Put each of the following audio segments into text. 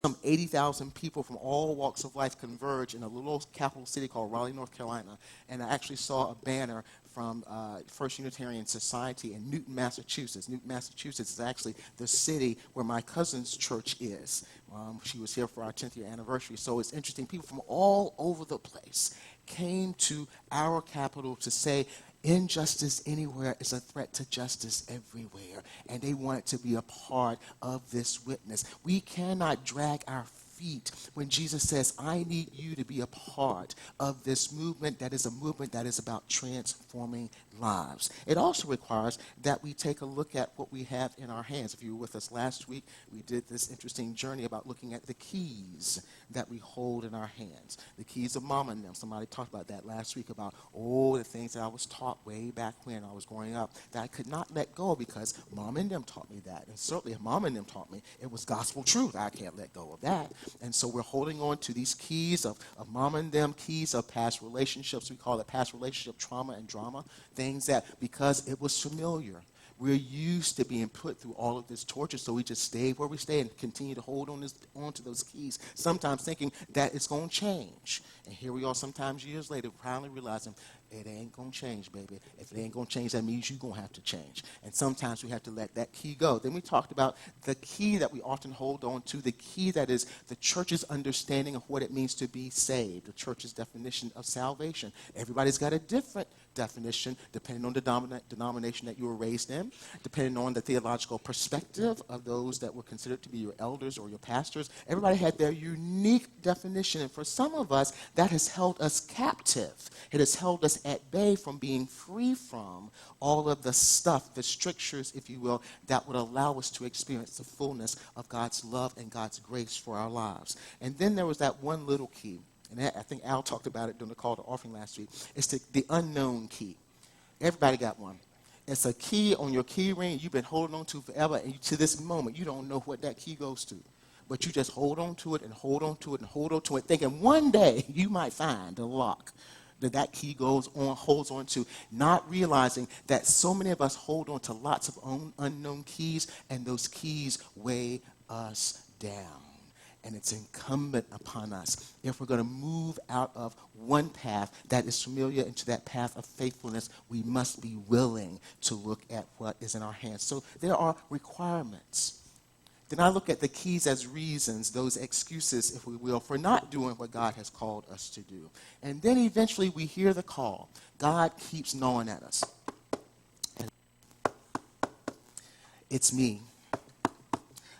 some 80,000 people from all walks of life converge in a little capital city called Raleigh, North Carolina. And I actually saw a banner from First Unitarian Society in Newton, Massachusetts. Newton, Massachusetts is actually the city where my cousin's church is. She was here for our 10th year anniversary. So it's interesting. People from all over the place came to our capital to say, injustice anywhere is a threat to justice everywhere. And they wanted to be a part of this witness. We cannot drag our feet when Jesus says, I need you to be a part of this movement that is a movement that is about transforming lives. It also requires that we take a look at what we have in our hands. If you were with us last week, we did this interesting journey about looking at the keys that we hold in our hands. The keys of mom and them. Somebody talked about that last week, about the things that I was taught way back when I was growing up that I could not let go because mom and them taught me that. And certainly if mom and them taught me, it was gospel truth. I can't let go of that. And so we're holding on to these keys of mom and them, keys of past relationships. We call it past relationship trauma and drama. Things that, because it was familiar, we're used to being put through all of this torture, so we just stay where we stay and continue to hold on to those keys, sometimes thinking that it's going to change. And here we are sometimes years later finally realizing it ain't going to change, baby. If it ain't going to change, that means you're going to have to change. And sometimes we have to let that key go. Then we talked about the key that we often hold on to, the key that is the church's understanding of what it means to be saved, the church's definition of salvation. Everybody's got a different definition depending on the denomination that you were raised in, depending on the theological perspective of those that were considered to be your elders or your pastors. Everybody had their unique definition, and for some of us, that has held us captive. It has held us at bay from being free from all of the stuff, the strictures, if you will, that would allow us to experience the fullness of God's love and God's grace for our lives. And then there was that one little key. And I think Al talked about it during the call to offering last week. It's the unknown key. Everybody got one. It's a key on your key ring you've been holding on to forever, and to this moment, you don't know what that key goes to. But you just hold on to it and hold on to it and hold on to it, thinking one day you might find the lock that key holds on to, not realizing that so many of us hold on to lots of unknown keys, and those keys weigh us down. And it's incumbent upon us, if we're going to move out of one path that is familiar into that path of faithfulness, we must be willing to look at what is in our hands. So there are requirements. Then I look at the keys as reasons, those excuses, if we will, for not doing what God has called us to do. And then eventually we hear the call. God keeps gnawing at us. And it's me.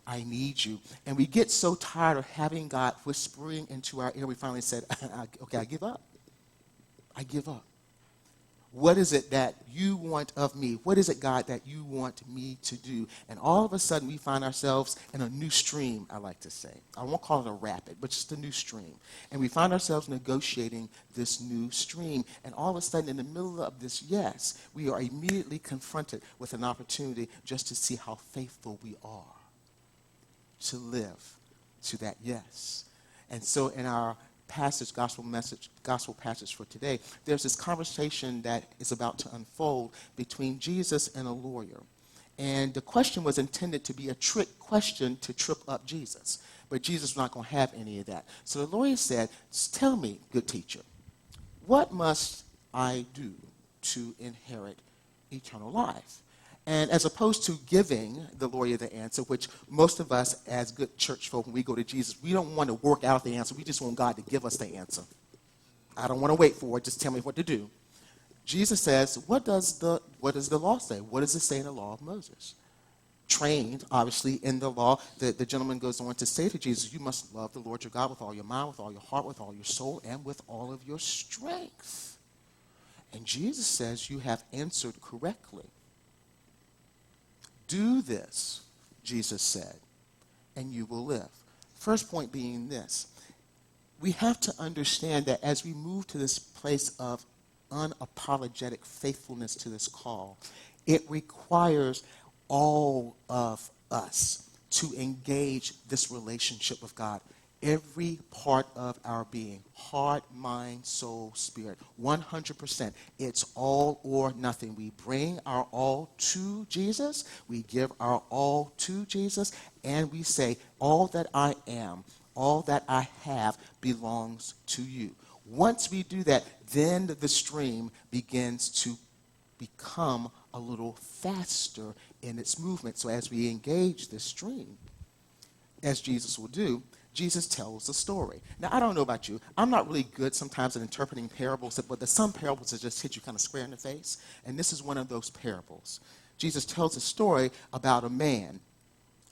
I need you. And we get so tired of having God whispering into our ear, we finally said, okay, I give up. I give up. What is it that you want of me? What is it, God, that you want me to do? And all of a sudden, we find ourselves in a new stream, I like to say. I won't call it a rapid, but just a new stream. And we find ourselves negotiating this new stream. And all of a sudden, in the middle of this yes, we are immediately confronted with an opportunity just to see how faithful we are to live to that yes. And so in our passage, gospel passage for today, there's this conversation that is about to unfold between Jesus and a lawyer. And the question was intended to be a trick question to trip up Jesus. But Jesus was not going to have any of that. So the lawyer said, tell me, good teacher, what must I do to inherit eternal life? And as opposed to giving the lawyer the answer, which most of us as good church folk, when we go to Jesus, we don't want to work out the answer. We just want God to give us the answer. I don't want to wait for it. Just tell me what to do. Jesus says, what does the law say? What does it say in the law of Moses? Trained, obviously, in the law, the gentleman goes on to say to Jesus, you must love the Lord your God with all your mind, with all your heart, with all your soul, and with all of your strength. And Jesus says, you have answered correctly. Do this, Jesus said, and you will live. First point being this. We have to understand that as we move to this place of unapologetic faithfulness to this call, it requires all of us to engage this relationship with God. Every part of our being, heart, mind, soul, spirit, 100%. It's all or nothing. We bring our all to Jesus. We give our all to Jesus, and we say, all that I am, all that I have belongs to you. Once we do that, then the stream begins to become a little faster in its movement. So as we engage the stream, as Jesus will do, Jesus tells a story. Now, I don't know about you. I'm not really good sometimes at interpreting parables, but there's some parables that just hit you kind of square in the face, and this is one of those parables. Jesus tells a story about a man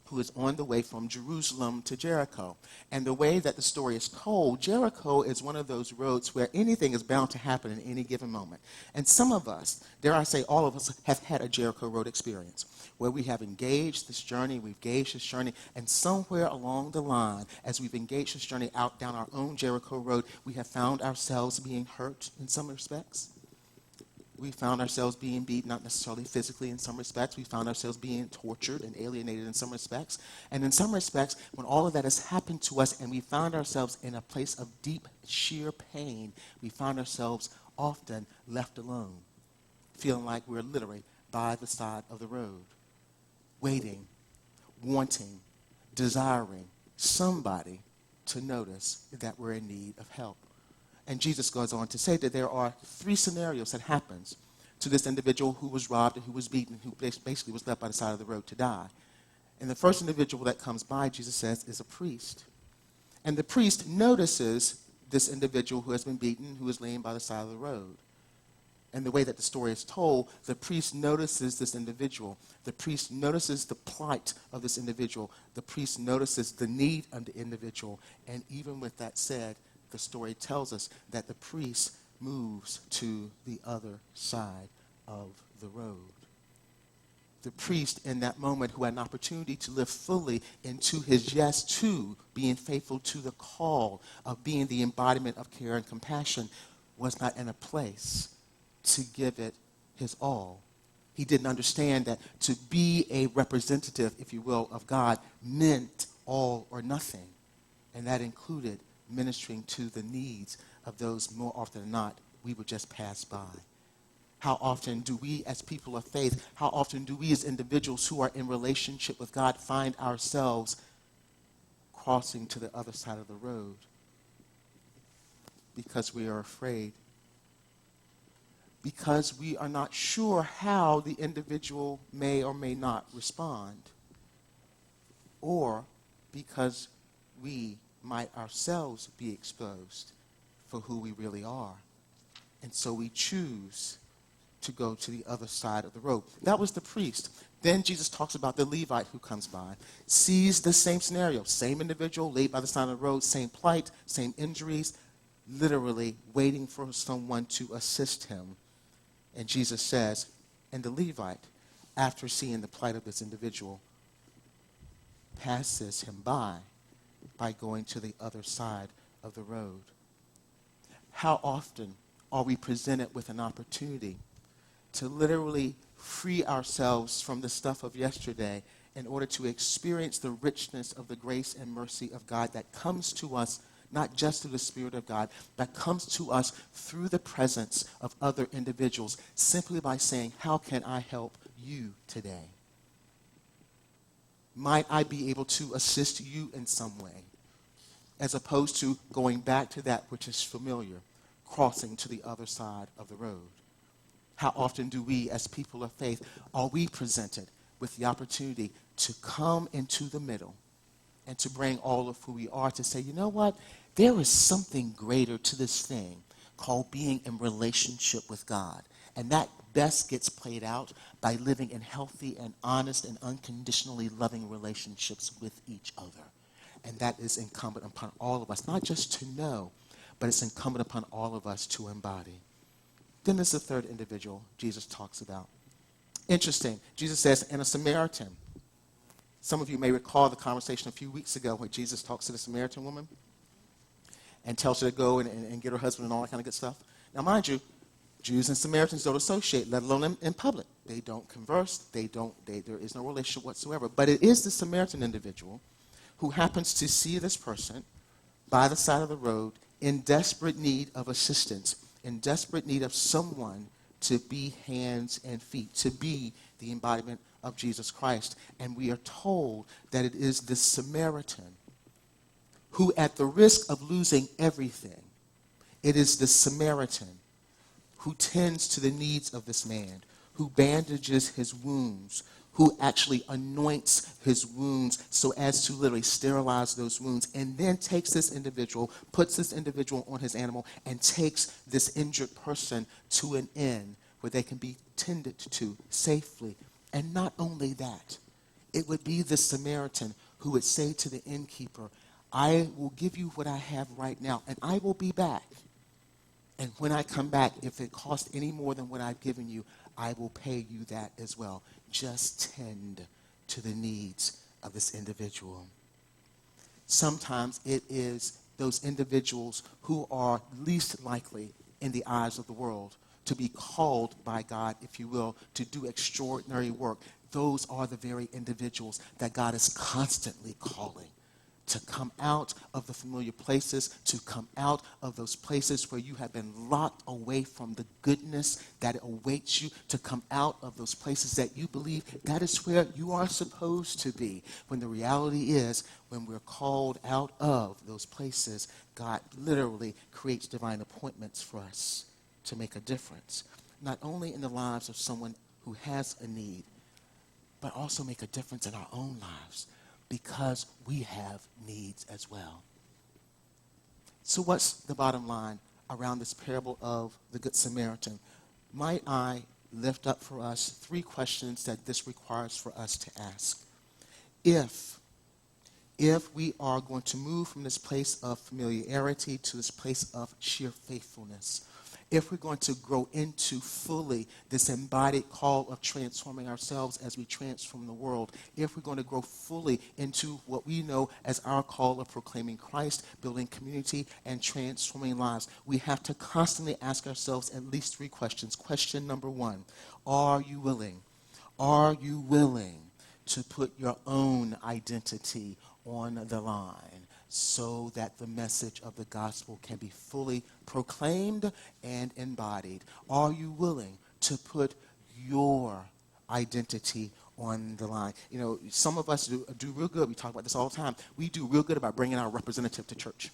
who is on the way from Jerusalem to Jericho. And the way that the story is told, Jericho is one of those roads where anything is bound to happen in any given moment. And some of us, dare I say all of us, have had a Jericho road experience where we have engaged this journey, and somewhere along the line, as we've engaged this journey out down our own Jericho road, we have found ourselves being hurt in some respects. We found ourselves being beaten, not necessarily physically in some respects. We found ourselves being tortured and alienated in some respects. And in some respects, when all of that has happened to us and we found ourselves in a place of deep, sheer pain, we found ourselves often left alone, feeling like we're literally by the side of the road, waiting, wanting, desiring somebody to notice that we're in need of help. And Jesus goes on to say that there are three scenarios that happens to this individual who was robbed and who was beaten, who basically was left by the side of the road to die. And the first individual that comes by, Jesus says, is a priest. And the priest notices this individual who has been beaten, who is laying by the side of the road. And the way that the story is told, the priest notices this individual. The priest notices the plight of this individual. The priest notices the need of the individual. And even with that said, the story tells us that the priest moves to the other side of the road. The priest in that moment, who had an opportunity to live fully into his yes to being faithful to the call of being the embodiment of care and compassion, was not in a place to give it his all. He didn't understand that to be a representative, if you will, of God meant all or nothing. And that included ministering to the needs of those more often than not we would just pass by. How often do we as people of faith, how often do we as individuals who are in relationship with God find ourselves crossing to the other side of the road because we are afraid, because we are not sure how the individual may or may not respond, or because we might ourselves be exposed for who we really are. And so we choose to go to the other side of the road. That was the priest. Then Jesus talks about the Levite who comes by, sees the same scenario, same individual laid by the side of the road, same plight, same injuries, literally waiting for someone to assist him. And Jesus says, and the Levite, after seeing the plight of this individual, passes him by going to the other side of the road. How often are we presented with an opportunity to literally free ourselves from the stuff of yesterday in order to experience the richness of the grace and mercy of God that comes to us not just through the Spirit of God, but comes to us through the presence of other individuals, simply by saying, how can I help you today? Might I be able to assist you in some way? As opposed to going back to that which is familiar, crossing to the other side of the road. How often do we, as people of faith, are we presented with the opportunity to come into the middle and to bring all of who we are to say, you know what? There is something greater to this thing called being in relationship with God. And that best gets played out by living in healthy and honest and unconditionally loving relationships with each other. And that is incumbent upon all of us, not just to know, but it's incumbent upon all of us to embody. Then there's the third individual Jesus talks about. Interesting. Jesus says, and a Samaritan. Some of you may recall the conversation a few weeks ago where Jesus talks to the Samaritan woman and tells her to go and get her husband and all that kind of good stuff. Now, mind you, Jews and Samaritans don't associate, let alone in public. They don't converse. There is no relationship whatsoever. But it is the Samaritan individual who happens to see this person by the side of the road in desperate need of assistance, in desperate need of someone to be hands and feet, to be the embodiment of Jesus Christ. And we are told that it is this Samaritan who, at the risk of losing everything, it is the Samaritan who tends to the needs of this man, who bandages his wounds, who actually anoints his wounds so as to literally sterilize those wounds, and then takes this individual, puts this individual on his animal, and takes this injured person to an inn where they can be tended to safely. And not only that, it would be the Samaritan who would say to the innkeeper, I will give you what I have right now, and I will be back. And when I come back, if it costs any more than what I've given you, I will pay you that as well. Just tend to the needs of this individual. Sometimes it is those individuals who are least likely in the eyes of the world to be called by God, if you will, to do extraordinary work. Those are the very individuals that God is constantly calling to come out of the familiar places, to come out of those places where you have been locked away from the goodness that awaits you, to come out of those places that you believe that is where you are supposed to be. When the reality is, when we're called out of those places, God literally creates divine appointments for us to make a difference, not only in the lives of someone who has a need, but also make a difference in our own lives, because we have needs as well. So what's the bottom line around this parable of the Good Samaritan? Might I lift up for us 3 questions that this requires for us to ask? If we are going to move from this place of familiarity to this place of sheer faithfulness, if we're going to grow into fully this embodied call of transforming ourselves as we transform the world, if we're going to grow fully into what we know as our call of proclaiming Christ, building community, and transforming lives, we have to constantly ask ourselves at least 3 questions. Question number 1, are you willing? Are you willing to put your own identity on the line so that the message of the gospel can be fully proclaimed and embodied? Are you willing to put your identity on the line? You know, some of us do real good. We talk about this all the time. We do real good about bringing our representative to church.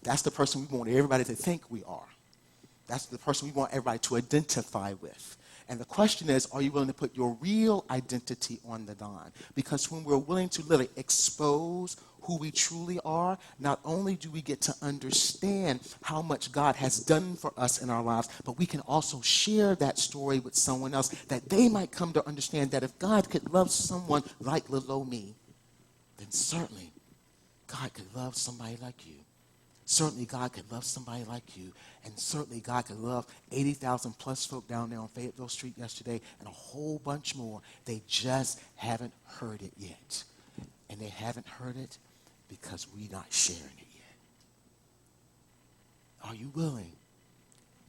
That's the person we want everybody to think we are. That's the person we want everybody to identify with. And the question is, are you willing to put your real identity on the line? Because when we're willing to literally expose who we truly are, not only do we get to understand how much God has done for us in our lives, but we can also share that story with someone else, that they might come to understand that if God could love someone like little old me, then certainly God could love somebody like you. Certainly God could love somebody like you. And certainly God could love 80,000 plus folk down there on Fayetteville Street yesterday, and a whole bunch more. They just haven't heard it yet. And they haven't heard it because we're not sharing it yet. Are you willing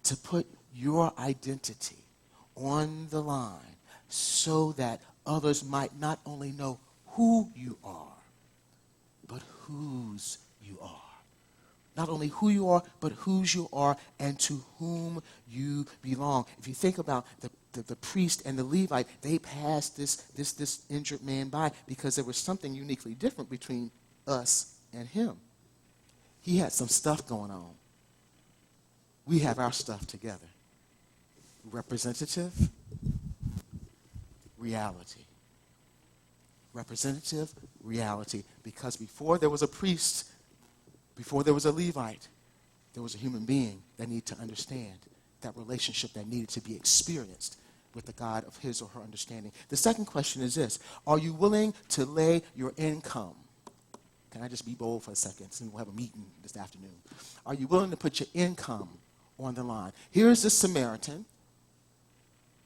to put your identity on the line so that others might not only know who you are, but whose you are? Not only who you are, but whose you are and to whom you belong. If you think about the priest and the Levite, they passed this injured man by because there was something uniquely different between us and him. He had some stuff going on. We have our stuff together. Representative, reality. Representative, reality. Because before there was a priest, before there was a Levite, there was a human being that needed to understand that relationship that needed to be experienced with the God of his or her understanding. The second question is this: are you willing to lay your income? Can I just be bold for a second, since we'll have a meeting this afternoon? Are you willing to put your income on the line? Here's the Samaritan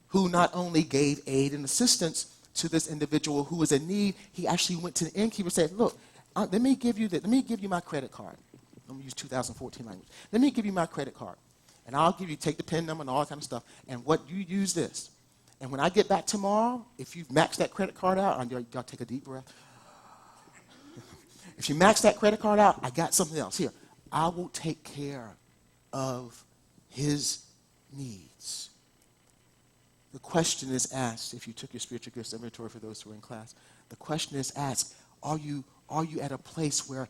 who not only gave aid and assistance to this individual who was in need, he actually went to the innkeeper and said, look, let me give you my credit card. Let me use 2014 language. Let me give you my credit card. And I'll take the PIN number and all that kind of stuff. And what you use this. And when I get back tomorrow, if you've maxed that credit card out, y'all take a deep breath. If you max that credit card out, I got something else. Here, I will take care of his needs. The question is asked, if you took your spiritual gifts inventory for those who are in class, the question is asked, are you at a place where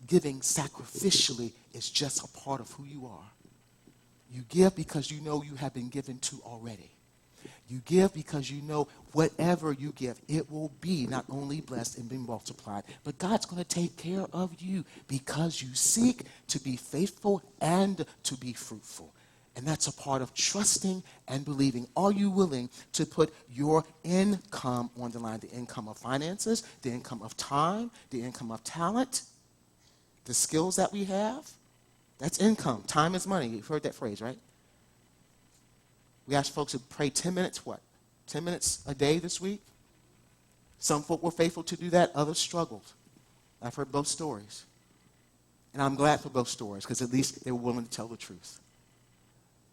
giving sacrificially is just a part of who you are? You give because you know you have been given to already. You give because you know whatever you give, it will be not only blessed and be multiplied, but God's going to take care of you because you seek to be faithful and to be fruitful. And that's a part of trusting and believing. Are you willing to put your income on the line? The income of finances, the income of time, the income of talent, the skills that we have? That's income. Time is money. You've heard that phrase, right? We asked folks to pray 10 minutes, what? 10 minutes a day this week? Some folk were faithful to do that. Others struggled. I've heard both stories. And I'm glad for both stories because at least they were willing to tell the truth.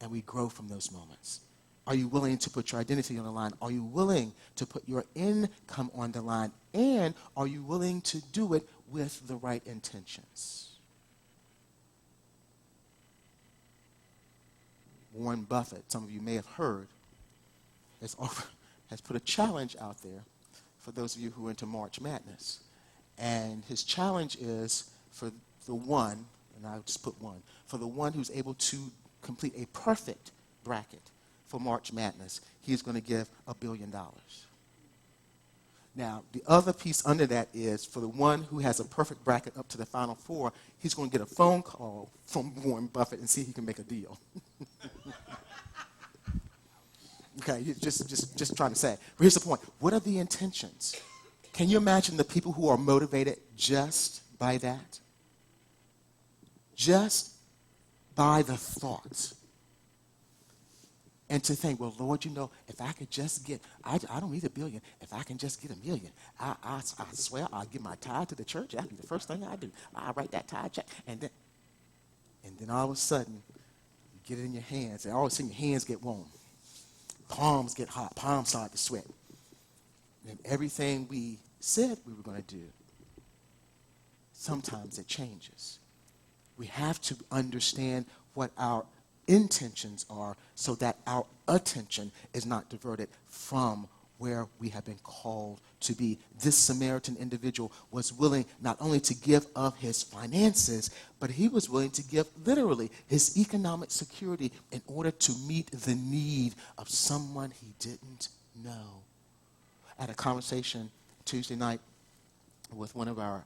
And we grow from those moments. Are you willing to put your identity on the line? Are you willing to put your income on the line? And are you willing to do it with the right intentions? Warren Buffett, some of you may have heard, has put a challenge out there for those of you who are into March Madness. And his challenge is for the one, and I'll just put one, for the one who's able to complete a perfect bracket for March Madness, he's going to give $1 billion. Now, the other piece under that is for the one who has a perfect bracket up to the Final Four, he's going to get a phone call from Warren Buffett and see if he can make a deal. Okay, just trying to say. But here's the point. What are the intentions? Can you imagine the people who are motivated just by that? Just by the thoughts. And to think, well, Lord, you know, if I could just get, I don't need $1 billion. If I can just get $1 million, I swear I'll give my tithe to the church. That'll be the first thing I do. I'll write that tithe check. And then all of a sudden, you get it in your hands, and all of a sudden your hands get warm. Palms get hot. Palms start to sweat. And everything we said we were going to do, sometimes it changes. We have to understand what our intentions are so that our attention is not diverted from where we have been called to be. This Samaritan individual was willing not only to give of his finances, but he was willing to give literally his economic security in order to meet the need of someone he didn't know. I had a conversation Tuesday night with one of our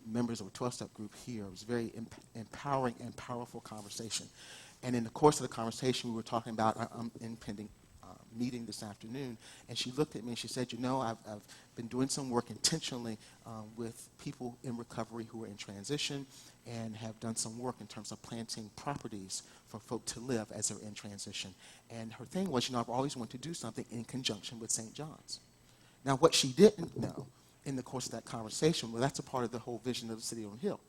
members of a 12-step group here. It was a very empowering and powerful conversation. And in the course of the conversation, we were talking about our impending meeting this afternoon, and she looked at me and she said, you know, I've been doing some work intentionally with people in recovery who are in transition and have done some work in terms of planting properties for folk to live as they're in transition. And her thing was, you know, I've always wanted to do something in conjunction with St. John's. Now, what she didn't know in the course of that conversation, well, that's a part of the whole vision of the City on the Hill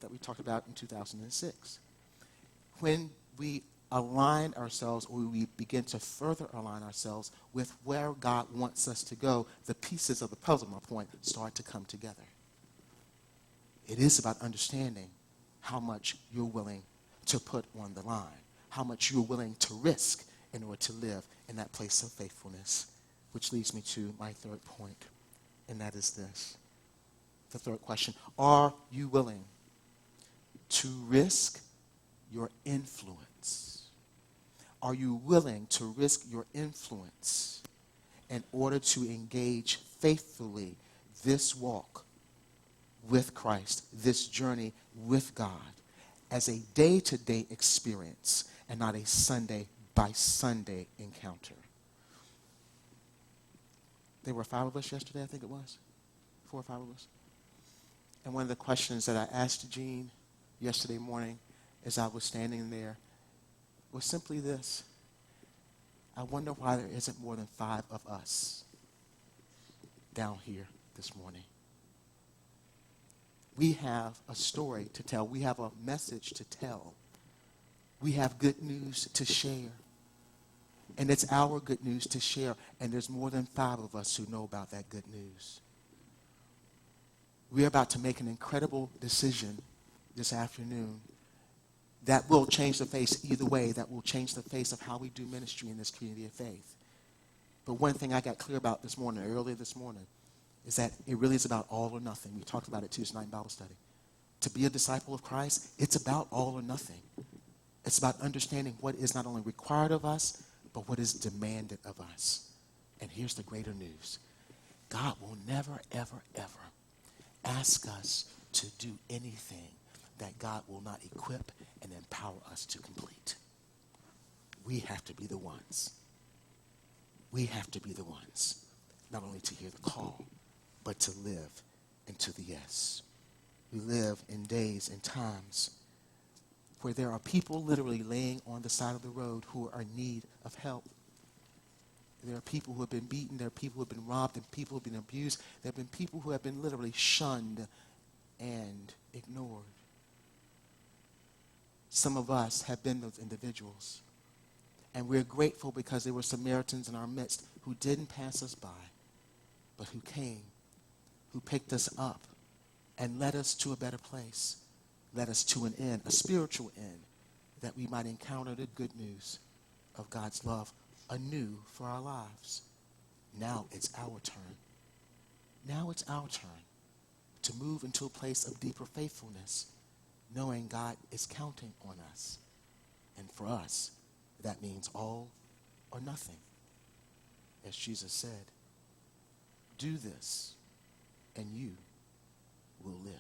that we talked about in 2006. When we align ourselves, or we begin to further align ourselves with where God wants us to go, the pieces of the puzzle, my point, start to come together. It is about understanding how much you're willing to put on the line, how much you're willing to risk in order to live in that place of faithfulness, which leads me to my third point, and that is this. The third question, are you willing to risk your influence? Are you willing to risk your influence in order to engage faithfully this walk with Christ, this journey with God, as a day-to-day experience and not a Sunday-by-Sunday encounter? There were 5 of us yesterday, I think it was. 4 or 5 of us. And one of the questions that I asked Jean yesterday morning as I was standing there was simply this. I wonder why there isn't more than 5 of us down here this morning. We have a story to tell. We have a message to tell. We have good news to share. And it's our good news to share. And there's more than 5 of us who know about that good news. We're about to make an incredible decision this afternoon that will change the face either way, that will change the face of how we do ministry in this community of faith. But one thing I got clear about this morning, earlier this morning, is that it really is about all or nothing. We talked about it Tuesday night in Bible study. To be a disciple of Christ, it's about all or nothing. It's about understanding what is not only required of us, but what is demanded of us. And here's the greater news. God will never, ever, ever ask us to do anything that God will not equip and empower us to complete. We have to be the ones. We have to be the ones, not only to hear the call, but to live into the yes. We live in days and times where there are people literally laying on the side of the road who are in need of help. There are people who have been beaten. There are people who have been robbed, and people who have been abused. There have been people who have been literally shunned and ignored. Some of us have been those individuals. And we're grateful because there were Samaritans in our midst who didn't pass us by, but who came, who picked us up and led us to a better place, led us to an end, a spiritual end, that we might encounter the good news of God's love anew for our lives. Now it's our turn. Now it's our turn to move into a place of deeper faithfulness, knowing God is counting on us. And for us, that means all or nothing. As Jesus said, do this and you will live.